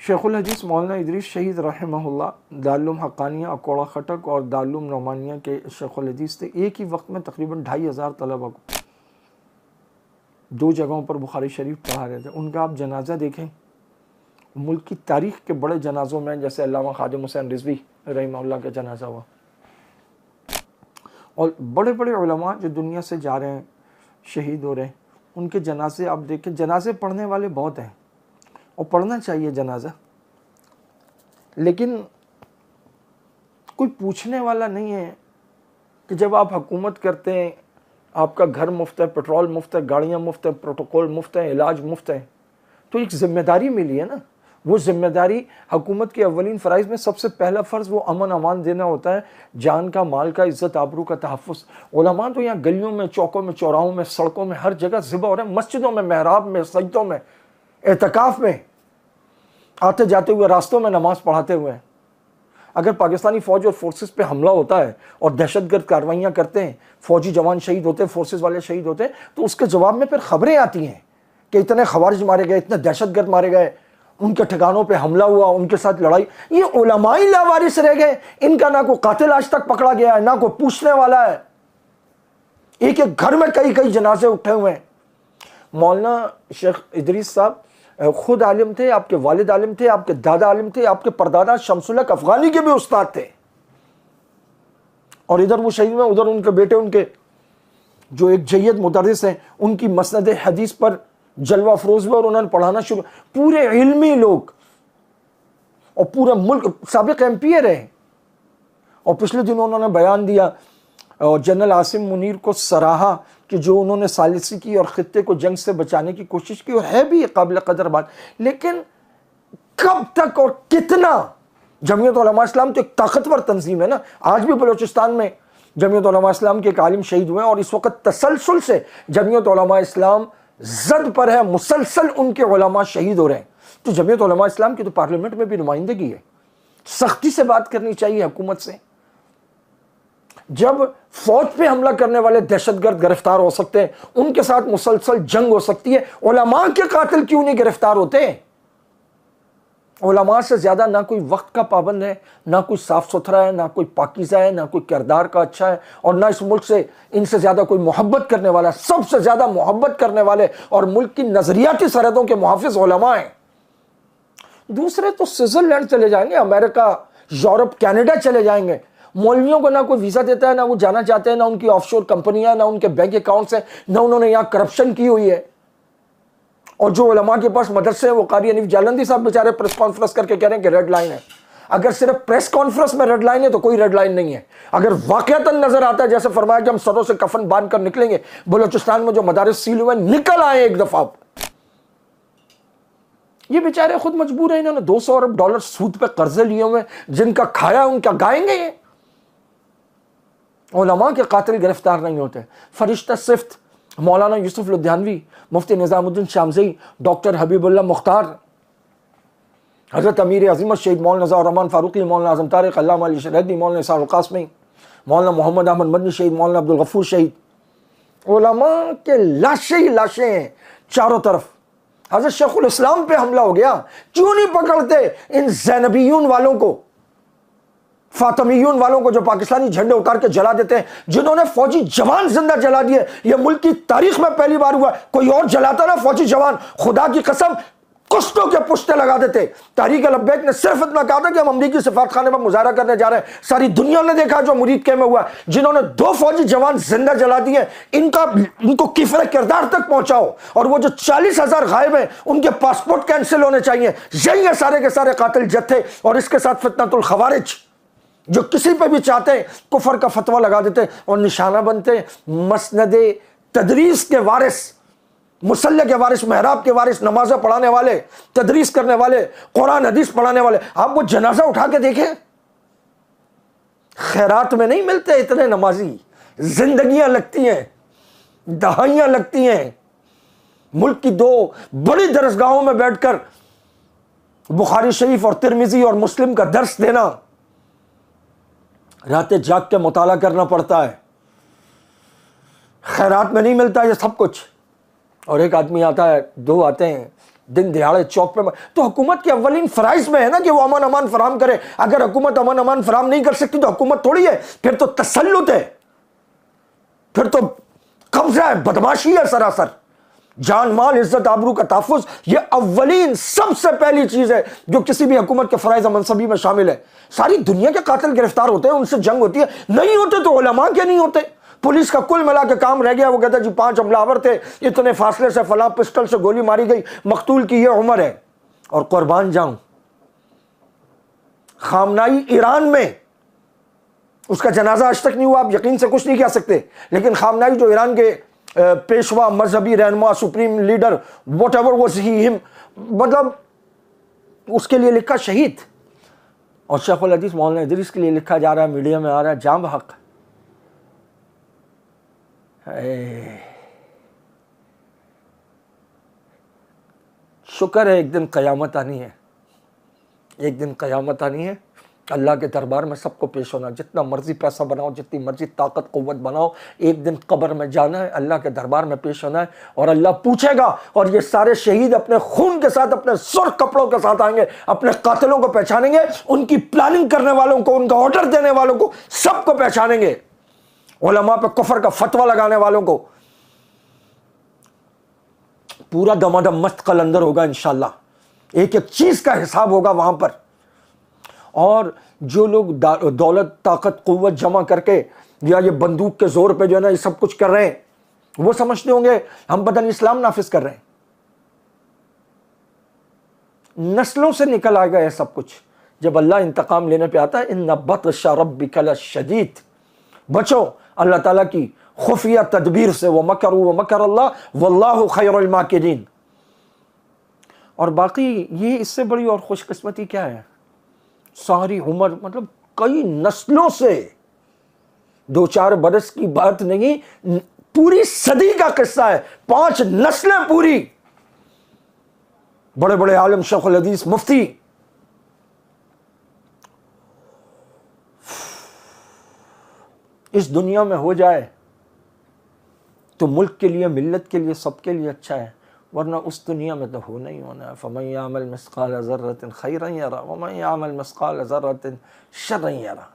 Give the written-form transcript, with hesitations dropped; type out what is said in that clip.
شیخ الحدیث مولانا ادریس شہید رحمہ اللہ دارالعلوم حقانیہ اکوڑا خٹک اور دارالعلوم نعمانیہ کے شیخ الحدیث تھے. ایک ہی وقت میں تقریباً 2500 طلبہ کو 2 جگہوں پر بخاری شریف پڑھا رہے تھے. ان کا آپ جنازہ دیکھیں, ملک کی تاریخ کے بڑے جنازوں میں جیسے علامہ خادم حسین رضوی رحمہ اللہ کا جنازہ ہوا, اور بڑے بڑے علماء جو دنیا سے جا رہے ہیں, شہید ہو رہے ہیں, ان کے جنازے آپ دیکھیں. جنازے پڑھنے والے بہت ہیں اور پڑھنا چاہیے جنازہ, لیکن کوئی پوچھنے والا نہیں ہے کہ جب آپ حکومت کرتے ہیں, آپ کا گھر مفت ہے, پیٹرول مفت ہے, گاڑیاں مفت ہے, پروٹوکول مفت ہے, علاج مفت ہے, تو ایک ذمہ داری ملی ہے نا. وہ ذمہ داری حکومت کے اولین فرائض میں سب سے پہلا فرض وہ امن امان دینا ہوتا ہے, جان کا, مال کا, عزت آبرو کا تحفظ. علماء تو یہاں گلیوں میں, چوکوں میں, چوراہوں میں, سڑکوں میں, ہر جگہ ذبح ہو رہے ہیں, مسجدوں میں, محراب میں, سجدوں میں, اعتکاف میں, آتے جاتے ہوئے, راستوں میں نماز پڑھاتے ہوئے. اگر پاکستانی فوج اور فورسز پہ حملہ ہوتا ہے اور دہشت گرد کارروائیاں کرتے ہیں, فوجی جوان شہید ہوتے ہیں, فورسز والے شہید ہوتے ہیں, تو اس کے جواب میں پھر خبریں آتی ہیں کہ اتنے خوارج مارے گئے, اتنے دہشت گرد مارے گئے, ان کے ٹھکانوں پہ حملہ ہوا, ان کے ساتھ لڑائی. یہ علماء ہی لاوارث رہ گئے, ان کا نہ کوئی قاتل آج تک پکڑا گیا ہے, نہ کوئی پوچھنے والا ہے. ایک ایک گھر میں کئی کئی جنازے اٹھے ہوئے ہیں. مولانا شیخ ادریس صاحب خود عالم تھے, آپ کے والد عالم تھے, آپ کے دادا عالم تھے, آپ کے پردادا شمس الحق افغانی کے بھی استاد تھے, اور ادھر وہ شہید میں, ادھر ان کے بیٹے, ان کے جو ایک جید مدرس ہیں, ان کی مسند حدیث پر جلوہ افروز ہوئے اور انہوں نے پڑھانا شروع. پورے علمی لوگ اور پورا ملک, سابق ایم پی اے رہے, اور پچھلے دنوں انہوں نے بیان دیا اور جنرل عاصم منیر کو سراہا کہ جو انہوں نے ثالثی کی اور خطے کو جنگ سے بچانے کی کوشش کی, اور ہے بھی قابل قدر بات. لیکن کب تک اور کتنا؟ جمعیت علماء اسلام تو ایک طاقتور تنظیم ہے نا. آج بھی بلوچستان میں جمعیت علماء اسلام کے ایک عالم شہید ہوئے ہیں, اور اس وقت تسلسل سے جمعیت علماء اسلام زد پر ہے, مسلسل ان کے علماء شہید ہو رہے ہیں. تو جمعیت علماء اسلام کی تو پارلیمنٹ میں بھی نمائندگی ہے. سختی سے بات کرنی چاہیے حکومت سے. جب فوج پہ حملہ کرنے والے دہشت گرد گرفتار ہو سکتے ہیں, ان کے ساتھ مسلسل جنگ ہو سکتی ہے, علماء کے قاتل کیوں نہیں گرفتار ہوتے؟ علماء سے زیادہ نہ کوئی وقت کا پابند ہے, نہ کوئی صاف ستھرا ہے, نہ کوئی پاکیزہ ہے, نہ کوئی کردار کا اچھا ہے, اور نہ اس ملک سے ان سے زیادہ کوئی محبت کرنے والا ہے. سب سے زیادہ محبت کرنے والے اور ملک کی نظریاتی سرحدوں کے محافظ علماء ہیں. دوسرے تو سوئٹزرلینڈ چلے جائیں گے, امریکہ, یورپ, کینیڈا چلے جائیں گے. مولویوں کو نہ کوئی ویزا دیتا ہے, نہ وہ جانا چاہتے ہیں, نہ ان کی آف شور کمپنیاں, نہ ان کے بینک اکاؤنٹس ہیں, نہ انہوں نے یہاں کرپشن کی ہوئی ہے. اور جو علماء کے پاس مدرسے ہیں, وہ قاری حنیف جالندی صاحب بیچارے پریس کانفرنس کر کے کہہ رہے ہیں کہ ریڈ لائن ہے. اگر صرف پریس کانفرنس میں ریڈ لائن ہے تو کوئی ریڈ لائن نہیں ہے. اگر واقعتاً نظر آتا ہے, جیسے فرمایا کہ ہم سروں سے کفن باندھ کر نکلیں گے, بلوچستان میں جو مدارس سیل ہوئے ہیں نکل آئے ایک دفعہ. یہ بیچارے خود مجبور ہیں, انہوں نے $200 ارب سود پہ قرضے لیے ہوئے, جن کا کھایا ان کا گائیں گے. یہ علماء کے قاتل گرفتار نہیں ہوتے. فرشتہ صفت مولانا یوسف لدھیانوی, مفتی نظام الدین شامزئی, ڈاکٹر حبیب اللہ مختار, حضرت امیر عظیمت شہید مولانا نزار الرحمان فاروقی, مولانا اعظم طارق, علامہ علی شریعتی, مولانا اسحاق القاسمی, مولانا محمد احمد مدنی شہید, مولانا عبدالغفور شہید. علماء کے لاشیں ہی لاشیں ہیں چاروں طرف. حضرت شیخ الاسلام پہ حملہ ہو گیا, کیوں نہیں پکڑتے ان زینبیون والوں کو, فاطمیون والوں کو, جو پاکستانی جھنڈے اتار کے جلا دیتے ہیں, جنہوں نے فوجی جوان زندہ جلا دیے. یہ ملک کی تاریخ میں پہلی بار ہوا. کوئی اور جلاتا نا فوجی جوان, خدا کی قسم کشتوں کے پشتے لگا دیتے. تحریک لبیک نے صرف اتنا کہا تھا کہ ہم امریکی سفارت خانے پر مظاہرہ کرنے جا رہے ہیں. ساری دنیا نے دیکھا جو مرید کے میں ہوا. جنہوں نے 2 فوجی جوان زندہ جلا دیے, ان کو کفر کردار تک پہنچاؤ. اور وہ جو 40,000 غائب ہیں, ان کے پاسپورٹ کینسل ہونے چاہیے. یہی ہے سارے کے سارے قاتل جتھے, اور اس کے ساتھ فتنۃ الخوارج, جو کسی پہ بھی چاہتے ہیں کفر کا فتویٰ لگا دیتے اور نشانہ بنتے. مسند تدریس کے وارث, مصلی کے وارث, محراب کے وارث, نمازیں پڑھانے والے, تدریس کرنے والے, قرآن حدیث پڑھانے والے. آپ وہ جنازہ اٹھا کے دیکھیں, خیرات میں نہیں ملتے اتنے نمازی. زندگیاں لگتی ہیں, دہائیاں لگتی ہیں. ملک کی 2 بڑی درسگاہوں میں بیٹھ کر بخاری شریف اور ترمذی اور مسلم کا درس دینا, راتیں جاگ کے مطالعہ کرنا پڑتا ہے. خیرات میں نہیں ملتا یہ سب کچھ. اور ایک آدمی آتا ہے, 2 آتے ہیں, دن دہاڑے چوک پہ تو حکومت کے اولین فرائض میں ہے نا کہ وہ امن امان فراہم کرے. اگر حکومت امن امان فراہم نہیں کر سکتی تو حکومت تھوڑی ہے, پھر تو تسلط ہے, پھر تو قبضہ ہے, بدماشی ہے سراسر. جان مال عزت آبرو کا تحفظ یہ اولین سب سے پہلی چیز ہے جو کسی بھی حکومت کے فرائض منصبی میں شامل ہے. ساری دنیا کے قاتل گرفتار ہوتے ہیں, ان سے جنگ ہوتی ہے, نہیں ہوتے تو علماء کے نہیں ہوتے. پولیس کا کل ملا کے کام رہ گیا, وہ کہتا ہے جی 5 حملہ آور تھے, اتنے فاصلے سے فلاں پسٹل سے گولی ماری گئی, مقتول کی یہ عمر ہے. اور قربان جاؤں, خامنائی ایران میں اس کا جنازہ آج تک نہیں ہوا, آپ یقین سے کچھ نہیں کہہ سکتے, لیکن خامنائی جو ایران کے پیشوا, مذہبی رہنما, supreme leader, what ever was he ہم, مطلب اس کے لیے لکھا شہید. اور شیخ الحدیث مولانا ادریس کے لیے لکھا جا رہا ہے, میڈیا میں آ رہا ہے جاں بحق. شکر ہے ایک دن قیامت آنی ہے, ایک دن قیامت آنی ہے. اللہ کے دربار میں سب کو پیش ہونا, جتنا مرضی پیسہ بناؤ, جتنی مرضی طاقت قوت بناؤ, ایک دن قبر میں جانا ہے, اللہ کے دربار میں پیش ہونا ہے, اور اللہ پوچھے گا. اور یہ سارے شہید اپنے خون کے ساتھ, اپنے سرخ کپڑوں کے ساتھ آئیں گے, اپنے قاتلوں کو پہچانیں گے, ان کی پلاننگ کرنے والوں کو, ان کا آرڈر دینے والوں کو, سب کو پہچانیں گے, علماء پہ کفر کا فتویٰ لگانے والوں کو. پورا دمادم مست قلندر ہوگا انشاءاللہ, ایک ایک چیز کا حساب ہوگا وہاں پر. اور جو لوگ دولت طاقت قوت جمع کر کے یا یہ بندوق کے زور پہ جو ہے نا یہ سب کچھ کر رہے ہیں, وہ سمجھتے ہوں گے ہم پتہ نہیں اسلام نافذ کر رہے ہیں. نسلوں سے نکل آئے گا یہ سب کچھ جب اللہ انتقام لینے پہ آتا ہے. ان بطش ربک لشدید, بچو اللہ تعالیٰ کی خفیہ تدبیر سے. ومکروا ومکر اللہ واللہ خیر الماکرین. اور باقی یہ اس سے بڑی اور خوش قسمتی کیا ہے, ساری عمر, مطلب کئی نسلوں سے, 2-4 برس کی بات نہیں, پوری صدی کا قصہ ہے, 5 نسلیں پوری, بڑے بڑے عالم, شیخ الحدیث, مفتی. اس دنیا میں ہو جائے تو ملک کے لیے, ملت کے لیے, سب کے لیے اچھا ہے, ورنہ اس دنیا میں تو ہو نہیں ہونا. فَمَن يَعْمَلْ مِثْقَالَ ذَرَّةٍ خَيْرًا يَرَهُ وَمَن يَعْمَلْ مِثْقَالَ ذَرَّةٍ شَرًّا يَرَهُ.